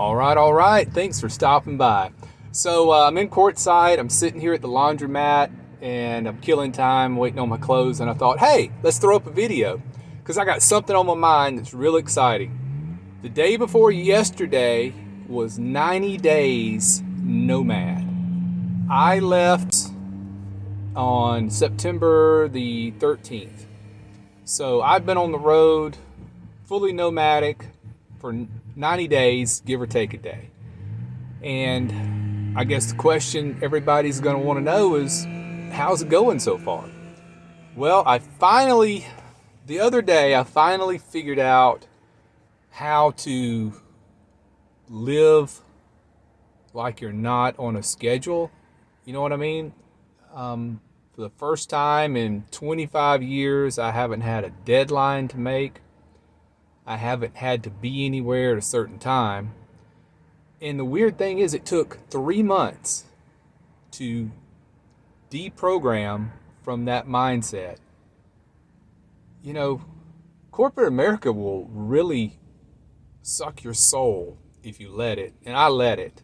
All right. Thanks for stopping by. So I'm in courtside. I'm sitting here at the laundromat and I'm killing time waiting on my clothes. And I thought, hey, let's throw up a video because I got something on my mind that's real exciting. The day before yesterday was 90 days nomad. I left on September the 13th. So I've been on the road fully nomadic for 90 days, give or take a day. And I guess the question everybody's going to want to know is, how's it going so far? Well, the other day, I finally figured out how to live like you're not on a schedule. You know what I mean? For the first time in 25 years, I haven't had a deadline to make. I haven't had to be anywhere at a certain time. And the weird thing is, it took 3 months to deprogram from that mindset. You know, corporate America will really suck your soul if you let it. And I let it.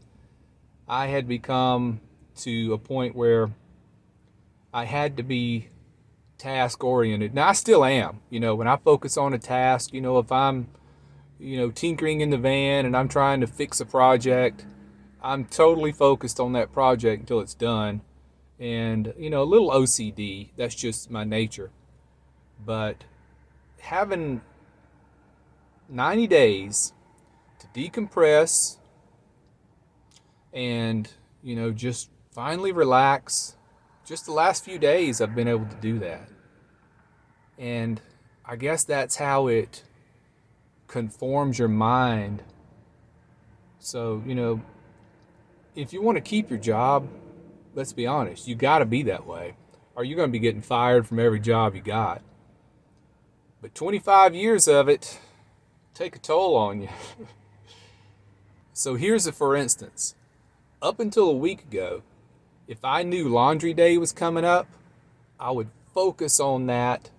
I had become to a point where I had to be task oriented. Now I still am. When I focus on a task, if I'm tinkering in the van and I'm trying to fix a project, I'm totally focused on that project until it's done. And a little OCD, that's just my nature. But having 90 days to decompress and just finally relax. Just the last few days I've been able to do that. And I guess that's how it conforms your mind. So, if you want to keep your job, let's be honest, you got to be that way, or you're going to be getting fired from every job you got. But 25 years of it take a toll on you. So here's a for instance. Up until a week ago, if I knew laundry day was coming up, I would focus on that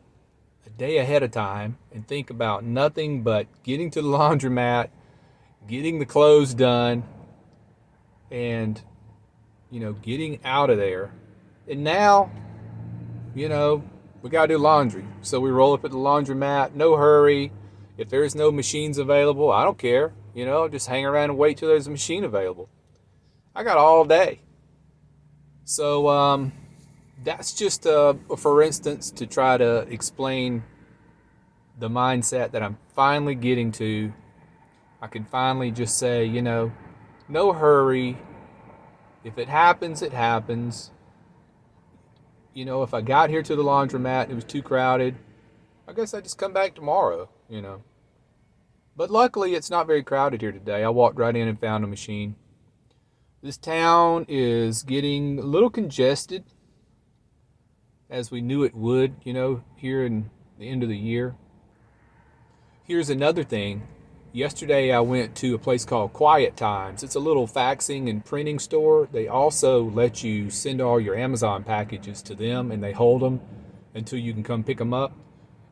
a day ahead of time and think about nothing but getting to the laundromat, getting the clothes done, and, getting out of there. And now, we got to do laundry. So we roll up at the laundromat, no hurry. If there's no machines available, I don't care. Just hang around and wait till there's a machine available. I got all day. So that's just for instance to try to explain the mindset that I'm finally getting to. I can finally just say, no hurry. If it happens, it happens. If I got here to the laundromat and it was too crowded, I guess I just come back tomorrow, But luckily, it's not very crowded here today. I walked right in and found a machine. This town is getting a little congested, as we knew it would, here in the end of the year. Here's another thing. Yesterday I went to a place called Quiet Times. It's a little faxing and printing store. They also let you send all your Amazon packages to them, and they hold them until you can come pick them up.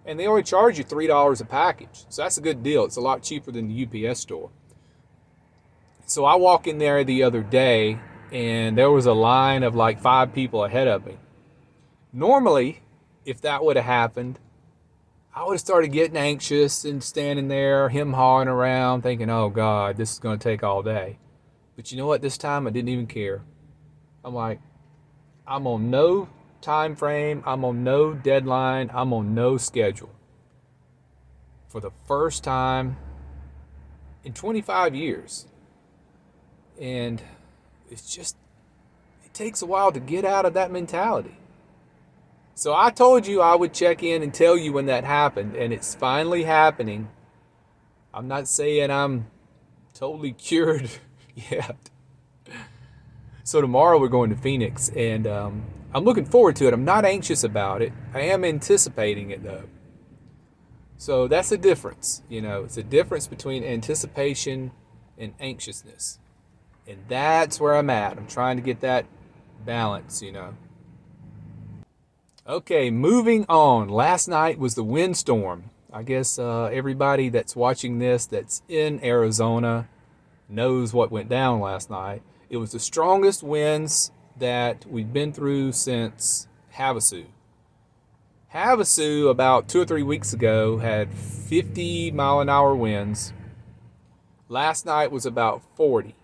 And they only charge you $3 a package. So that's a good deal. It's a lot cheaper than the UPS store. So I walk in there the other day, and there was a line of like 5 people ahead of me. Normally, if that would have happened, I would have started getting anxious and standing there, hawing around, thinking, oh God, this is going to take all day. But you know what? This time I didn't even care. I'm like, I'm on no time frame. I'm on no deadline. I'm on no schedule. For the first time in 25 years. And it takes a while to get out of that mentality. So I told you I would check in and tell you when that happened, and it's finally happening. I'm not saying I'm totally cured yet. So tomorrow we're going to Phoenix, and I'm looking forward to it. I'm not anxious about it. I am anticipating it, though. So that's the difference. It's a difference between anticipation and anxiousness. And that's where I'm at. I'm trying to get that balance, Okay, moving on. Last night was the windstorm. I guess everybody that's watching this that's in Arizona knows what went down last night. It was the strongest winds that we've been through since Havasu. Havasu, about 2 or 3 weeks ago, had 50-mile-an-hour winds. Last night was about 40.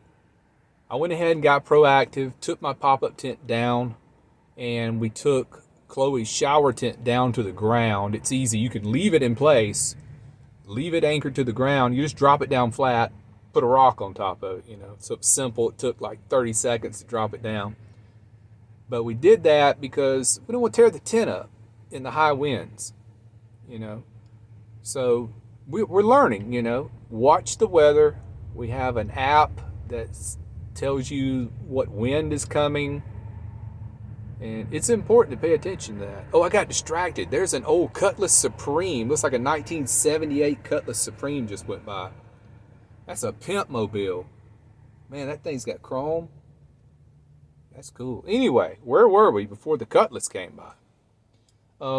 I went ahead and got proactive, took my pop-up tent down, and we took Chloe's shower tent down to the ground. It's easy. You can leave it in place, leave it anchored to the ground. You just drop it down flat, put a rock on top of it, So it's simple. It took like 30 seconds to drop it down. But we did that because we don't want to tear the tent up in the high winds, So we're learning, Watch the weather. We have an app that tells you what wind is coming. And it's important to pay attention to that. Oh, I got distracted. There's an old Cutlass Supreme. Looks like a 1978 Cutlass Supreme just went by. That's a pimp mobile. Man, that thing's got chrome. That's cool. Anyway, where were we before the Cutlass came by?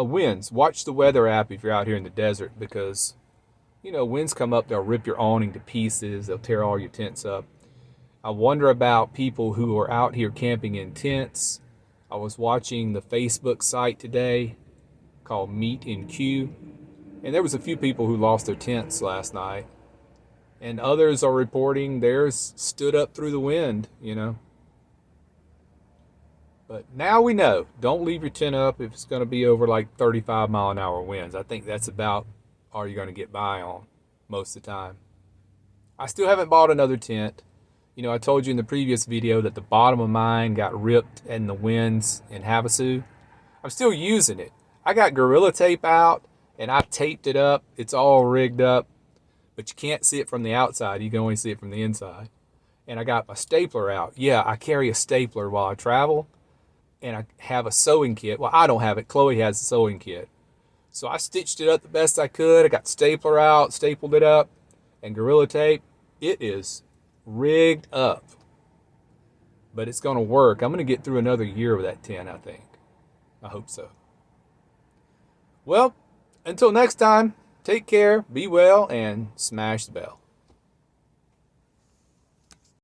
Winds. Watch the weather app if you're out here in the desert because, winds come up, they'll rip your awning to pieces. They'll tear all your tents up. I wonder about people who are out here camping in tents. I was watching the Facebook site today called Meet in Q, and there was a few people who lost their tents last night, and others are reporting theirs stood up through the wind, But now we know, don't leave your tent up if it's going to be over like 35-mile-an-hour winds. I think that's about all you're going to get by on most of the time. I still haven't bought another tent. I told you in the previous video that the bottom of mine got ripped in the winds in Havasu. I'm still using it. I got Gorilla Tape out and I taped it up. It's all rigged up, but you can't see it from the outside. You can only see it from the inside. And I got my stapler out. Yeah, I carry a stapler while I travel, and I have a sewing kit. Well, I don't have it. Chloe has a sewing kit. So I stitched it up the best I could. I got the stapler out, stapled it up, and Gorilla Tape. It is rigged up, but it's going to work. I'm going to get through another year with that tent, I think. I hope so. Well, until next time, take care, be well, and smash the bell.